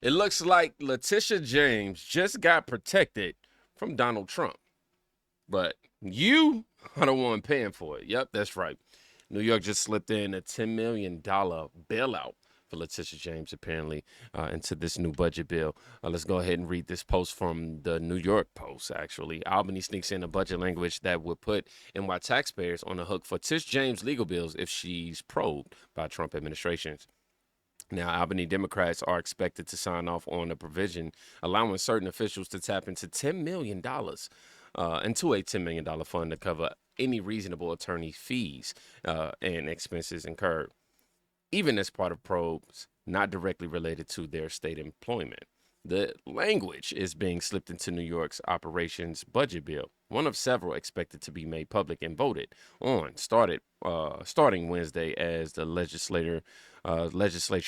It looks like Letitia James just got protected from Donald Trump. But you are the one paying for it. Yep, that's right. New York just slipped in a $10 million bailout for Letitia James, apparently, into this new budget bill. Let's go ahead and read this post from the New York Post, actually. Albany sneaks in a budget language that would put NY taxpayers on the hook for Tish James' legal bills if she's probed by Trump administrations. Now, Albany Democrats are expected to sign off on a provision allowing certain officials to tap into $10 million into a $10 million fund to cover any reasonable attorney fees and expenses incurred, even as part of probes not directly related to their state employment. The language is being slipped into New York's operations budget bill, one of several expected to be made public and voted on, starting Wednesday as the legislature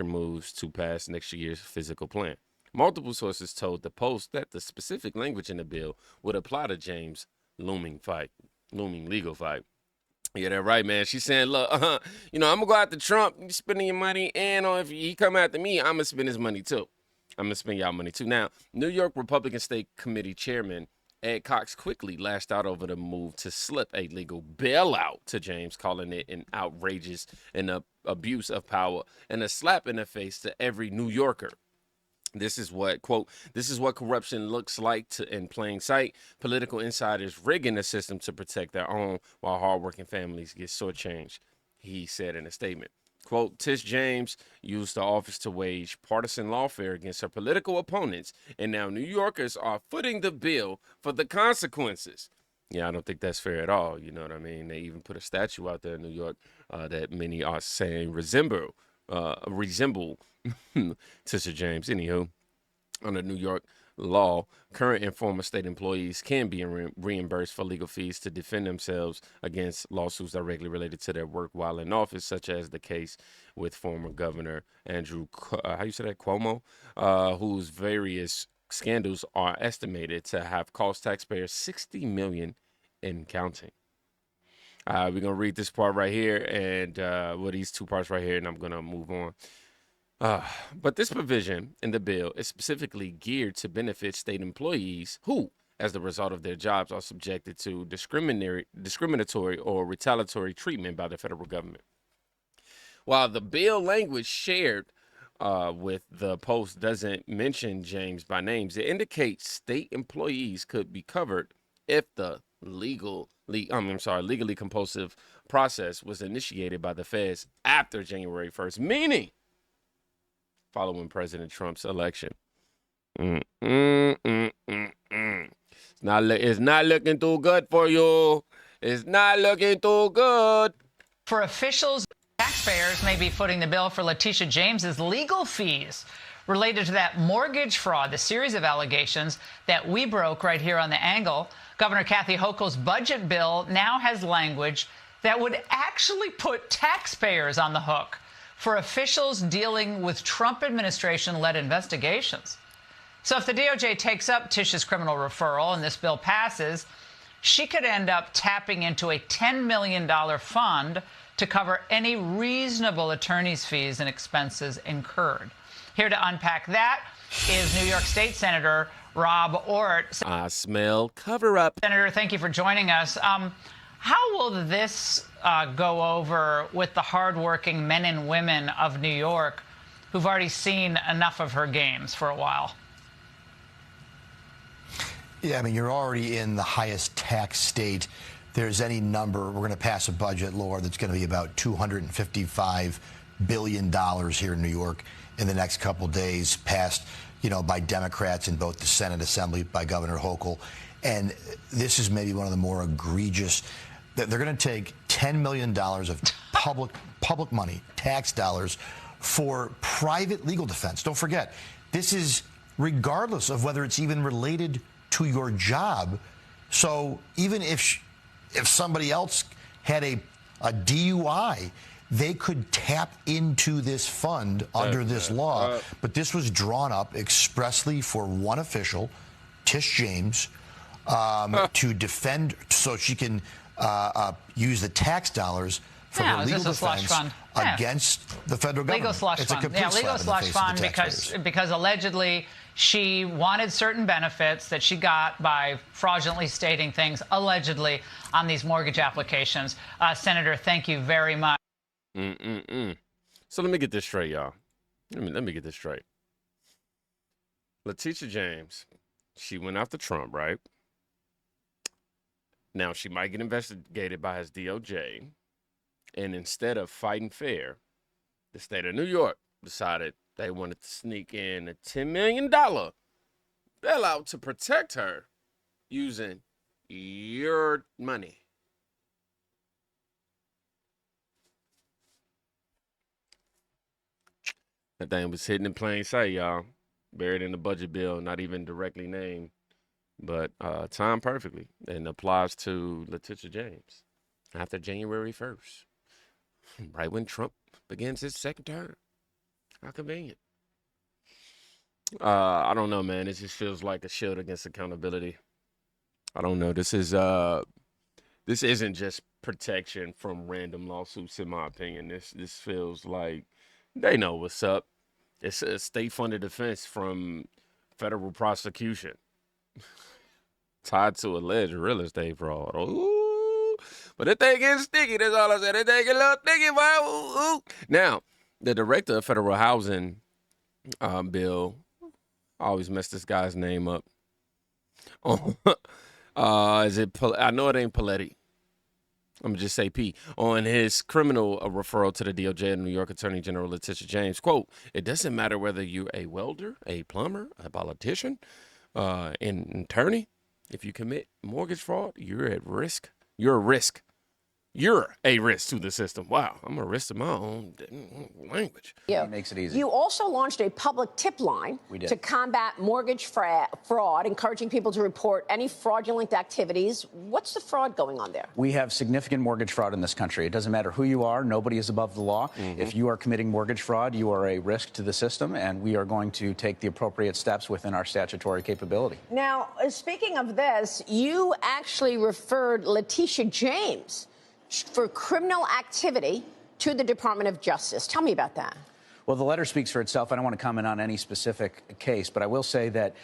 moves to pass next year's physical plan. Multiple sources told the Post that the specific language in the bill would apply to James' looming legal fight. Yeah, that's right, man. She's saying, look, I'm going to go after Trump, you spending your money, and if he come after me, I'm going to spend his money too. I'm going to spend y'all money too. Now, New York Republican State Committee Chairman Ed Cox quickly lashed out over the move to slip a legal bailout to James, calling it an outrageous and abuse of power and a slap in the face to every New Yorker. This is what, quote, this is what corruption looks like in plain sight. Political insiders rigging the system to protect their own while hardworking families get shortchanged, he said in a statement. Quote, Tish James used the office to wage partisan lawfare against her political opponents, and now New Yorkers are footing the bill for the consequences. Yeah, I don't think that's fair at all. You know what I mean? They even put a statue out there in New York that many are saying resemble Tish James. Anywho, under New York law, current and former state employees can be reimbursed for legal fees to defend themselves against lawsuits directly related to their work while in office, such as the case with former Governor Andrew, Cuomo, whose various scandals are estimated to have cost taxpayers $60 million and counting. We're going to read this part right here and these two parts right here, and I'm going to move on. But this provision in the bill is specifically geared to benefit state employees who, as the result of their jobs, are subjected to discriminatory or retaliatory treatment by the federal government. While the bill language shared with the Post doesn't mention James by names, it indicates state employees could be covered if the legally compulsive process was initiated by the feds after January 1st, meaning following President Trump's election. It's not looking too good for you. It's not looking too good. For officials, taxpayers may be footing the bill for Letitia James's legal fees related to that mortgage fraud, the series of allegations that we broke right here on The Angle. Governor Kathy Hochul's budget bill now has language that would actually put taxpayers on the hook for officials dealing with Trump administration-led investigations. So if the DOJ takes up Tish's criminal referral and this bill passes, she could end up tapping into a $10 million fund to cover any reasonable attorney's fees and expenses incurred. Here to unpack that is New York State Senator Rob Ortt. I smell cover-up. Senator, thank you for joining us. How will this go over with the hardworking men and women of New York who've already seen enough of her games for a while? Yeah, I mean, you're already in the highest tax state. There's any number. We're going to pass a budget, Laura, that's going to be about $255 billion here in New York in the next couple days, passed, by Democrats in both the Senate Assembly, by Governor Hochul. And this is maybe one of the more egregious. They're going to take $10 million of public money, tax dollars, for private legal defense. Don't forget, this is regardless of whether it's even related to your job. So even if somebody else had a DUI, they could tap into this fund under this law. But this was drawn up expressly for one official, Tish James, to defend, so she can use the tax dollars from Yeah, her it was legal just a slush defense fund. Yeah. against the federal government. Legal slush It's a fund. complete Yeah, legal slap in the slush face of fund the because taxpayers. allegedly she wanted certain benefits that she got by fraudulently stating things allegedly on these mortgage applications. Senator, thank you very much. So let me get this straight, y'all. Let me get this straight. Letitia James, she went after Trump, right? Now she might get investigated by his DOJ. And instead of fighting fair, the state of New York decided they wanted to sneak in a $10 million bailout to protect her using your money. That thing was hidden in plain sight, y'all. Buried in the budget bill, not even directly named, but timed perfectly, and applies to Letitia James after January 1st, right when Trump begins his second term. How convenient. I don't know, man. It just feels like a shield against accountability. I don't know. This isn't just protection from random lawsuits, in my opinion. This feels like they know what's up. It's a state-funded defense from federal prosecution tied to alleged real estate fraud. Ooh. But if they getting sticky, that's all I said. If they get a little sticky, boy, ooh. Now, the director of federal housing bill, I always mess this guy's name up. I know it ain't Paletti. I'm going to just say P. On his criminal referral to the DOJ and New York Attorney General Letitia James, quote, "It doesn't matter whether you're a welder, a plumber, a politician, an attorney. If you commit mortgage fraud, you're at risk. You're a risk. You're a risk to the system." Wow, I'm a risk to my own language. Yeah. It makes it easy. You also launched a public tip line to combat mortgage fraud, encouraging people to report any fraudulent activities. What's the fraud going on there? We have significant mortgage fraud in this country. It doesn't matter who you are. Nobody is above the law. If you are committing mortgage fraud, you are a risk to the system, and we are going to take the appropriate steps within our statutory capability. Now, speaking of this, you actually referred Letitia James for criminal activity to the Department of Justice. Tell me about that. Well, the letter speaks for itself. I don't want to comment on any specific case, but I will say that,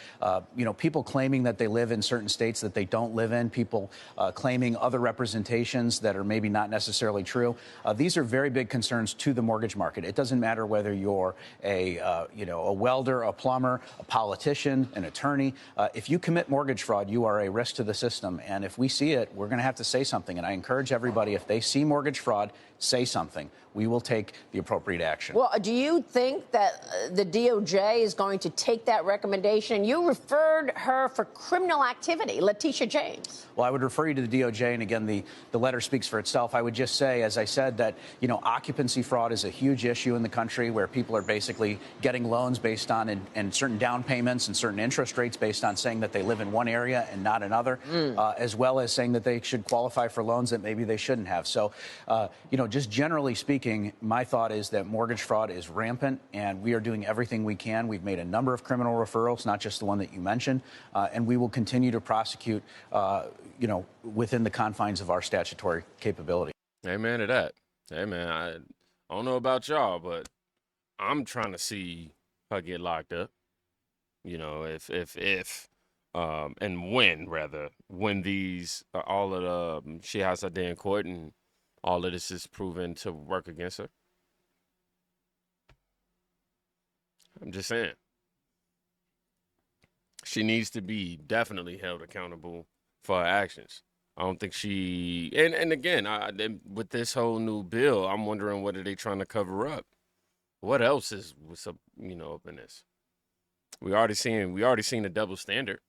people claiming that they live in certain states that they don't live in, people claiming other representations that are maybe not necessarily true. These are very big concerns to the mortgage market. It doesn't matter whether you're a welder, a plumber, a politician, an attorney. If you commit mortgage fraud, you are a risk to the system. And if we see it, we're going to have to say something. And I encourage everybody, if they see mortgage fraud, say something. We will take the appropriate action. Well, do you think that the DOJ is going to take that recommendation? You referred her for criminal activity, Letitia James. Well, I would refer you to the DOJ, and again, the letter speaks for itself. I would just say, as I said, that, occupancy fraud is a huge issue in the country where people are basically getting loans based on and certain down payments and certain interest rates based on saying that they live in one area and not another, as well as saying that they should qualify for loans that maybe they shouldn't have. So, just generally speaking, my thought is that mortgage fraud is rampant, and we are doing everything we can. We've made a number of criminal referrals, not just the one that you mentioned, and we will continue to prosecute, within the confines of our statutory capability. Amen to that. Hey, man, I don't know about y'all, but I'm trying to see her get locked up. If and when these, all of the, she has her day in court and all of this is proven to work against her. I'm just saying. She needs to be definitely held accountable for her actions. I don't think she, and again, with this whole new bill, I'm wondering what are they trying to cover up? What else what's up, up in this? We already seen the double standard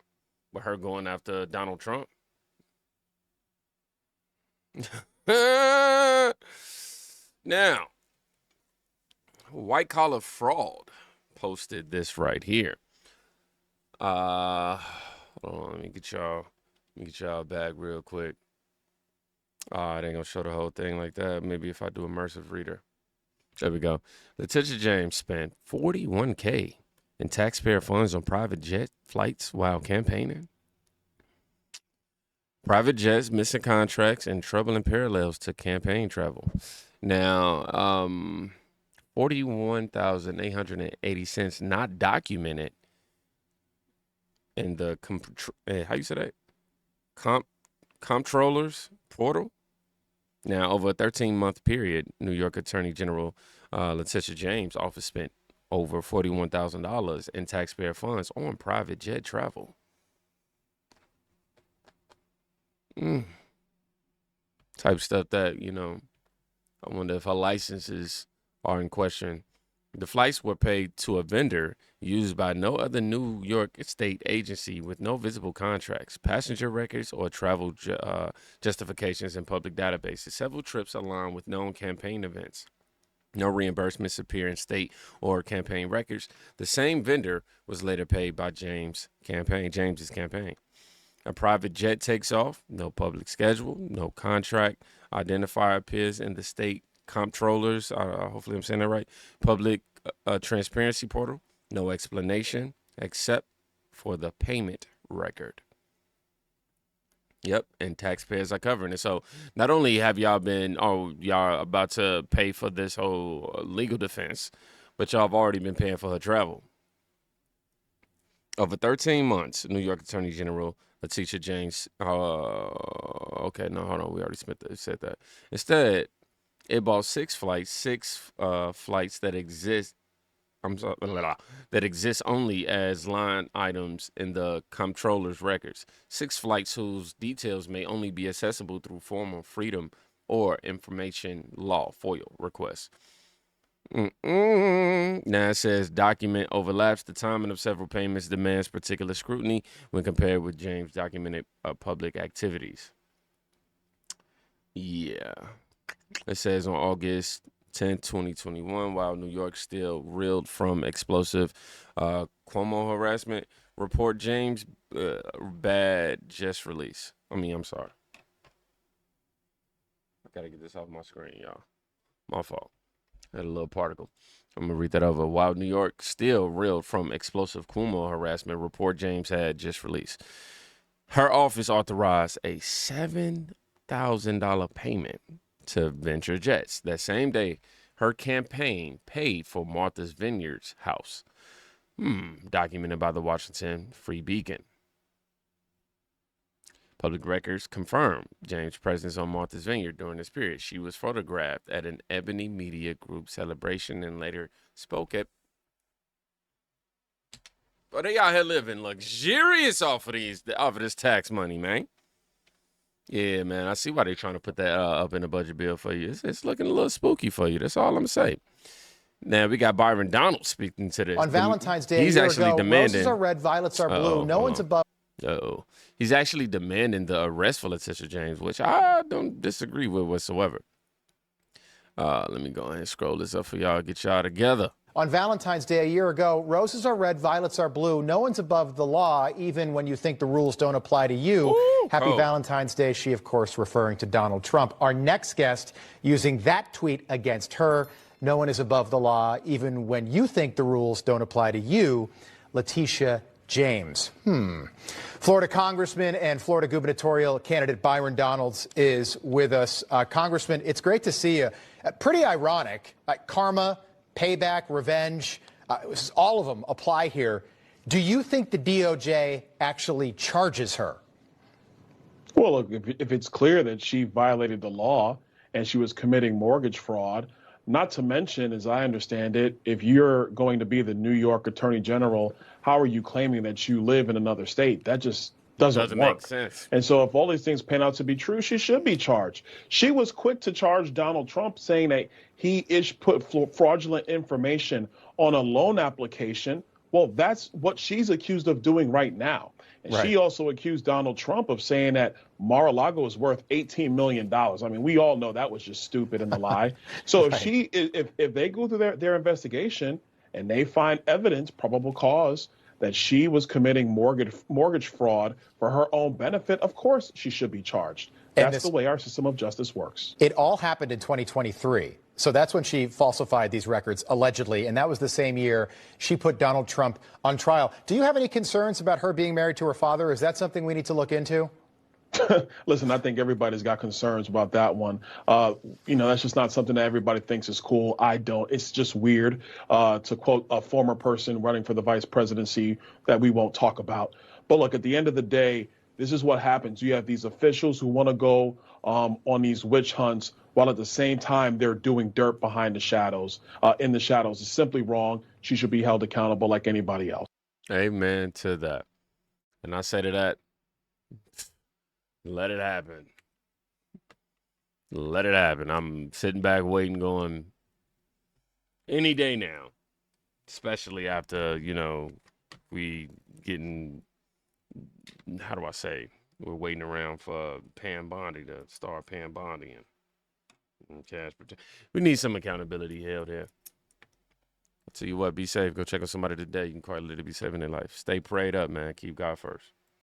with her going after Donald Trump. Now, White Collar Fraud posted this right here. Hold on, let me get y'all back real quick. It ain't gonna show the whole thing like that. Maybe if I do immersive reader. There we go. Letitia James spent $41K in taxpayer funds on private jet flights while campaigning. Private jets, missing contracts, and troubling parallels to campaign travel. Now, 41,880 cents not documented in the how you say that? Comptroller's portal. Now, over a 13-month period, New York Attorney General Letitia James' office spent over $41,000 in taxpayer funds on private jet travel. Type stuff that, I wonder if her licenses are in question. The flights were paid to a vendor used by no other New York state agency with no visible contracts, passenger records, or travel justifications in public databases. Several trips aligned with known campaign events. No reimbursements appear in state or campaign records. The same vendor was later paid by James's campaign. A private jet takes off, no public schedule, no contract identifier appears in the state comptroller's, hopefully I'm saying that right, public transparency portal, no explanation except for the payment record. Yep, and taxpayers are covering it. So not only have y'all y'all about to pay for this whole legal defense, but y'all have already been paying for her travel. Over 13 months, New York Attorney General Letitia James, okay, no, hold on, we already said that. Instead, it bought six flights that exist only as line items in the comptroller's records. 6 flights whose details may only be accessible through formal freedom or information law FOIA requests. Now it says document overlaps. The timing of several payments demands particular scrutiny when compared with James' documented public activities. Yeah. It says on August 10, 2021, while New York still reeled from explosive Cuomo harassment, report James bad just release. I'm sorry. I gotta get this off my screen, y'all. My fault. Had a little particle. I'm gonna read that over. While New York still reeled from explosive Cuomo harassment, report James had just released. Her office authorized a $7,000 payment to Venture Jets. That same day, her campaign paid for Martha's Vineyard's house. Documented by the Washington Free Beacon. Public records confirm James' presence on Martha's Vineyard during this period. She was photographed at an Ebony Media Group celebration and later spoke at. But they out here living luxurious off of this tax money, man. Yeah, man, I see why they're trying to put that up in the budget bill for you. It's looking a little spooky for you. That's all I'm going to say. Now, we got Byron Donalds speaking to this. On Valentine's Day, he's actually demanding. Roses are red, violets are blue. No one's above. He's actually demanding the arrest for Letitia James, which I don't disagree with whatsoever. Let me go ahead and scroll this up for y'all, get y'all together. On Valentine's Day a year ago, roses are red, violets are blue. No one's above the law, even when you think the rules don't apply to you. Ooh, Happy Valentine's Day. She, of course, referring to Donald Trump. Our next guest using that tweet against her. No one is above the law, even when you think the rules don't apply to you. Letitia James. Florida Congressman and Florida gubernatorial candidate Byron Donalds is with us. Congressman, it's great to see you. Pretty ironic. Karma, payback, revenge, all of them apply here. Do you think the DOJ actually charges her? Well, look, if it's clear that she violated the law and she was committing mortgage fraud, not to mention, as I understand it, if you're going to be the New York Attorney General, how are you claiming that you live in another state? That just doesn't work. Make sense. And so if all these things pan out to be true, she should be charged. She was quick to charge Donald Trump, saying that he put fraudulent information on a loan application. Well, that's what she's accused of doing right now. And she also accused Donald Trump of saying that Mar-a-Lago is worth $18 million. I mean, we all know that was just stupid and a lie. So if they go through their investigation and they find evidence, probable cause, that she was committing mortgage fraud for her own benefit, of course she should be charged. That's the way our system of justice works. It all happened in 2023. So that's when she falsified these records, allegedly. And that was the same year she put Donald Trump on trial. Do you have any concerns about her being married to her father? Is that something we need to look into? Listen, I think everybody's got concerns about that one. That's just not something that everybody thinks is cool. I don't. It's just weird, to quote a former person running for the vice presidency that we won't talk about. But look, at the end of the day, this is what happens. You have these officials who want to go on these witch hunts while at the same time they're doing dirt behind the shadows, in the shadows. It's simply wrong. She should be held accountable like anybody else. Amen to that. And I say to that, let it happen. Let it happen. I'm sitting back waiting, going, any day now, especially after, we getting, how do I say, we're waiting around for Pam Bondi to start Pam Bondi and cash. We need some accountability held here. I'll tell you what, be safe. Go check on somebody today. You can quite literally be saving their life. Stay prayed up, man. Keep God first.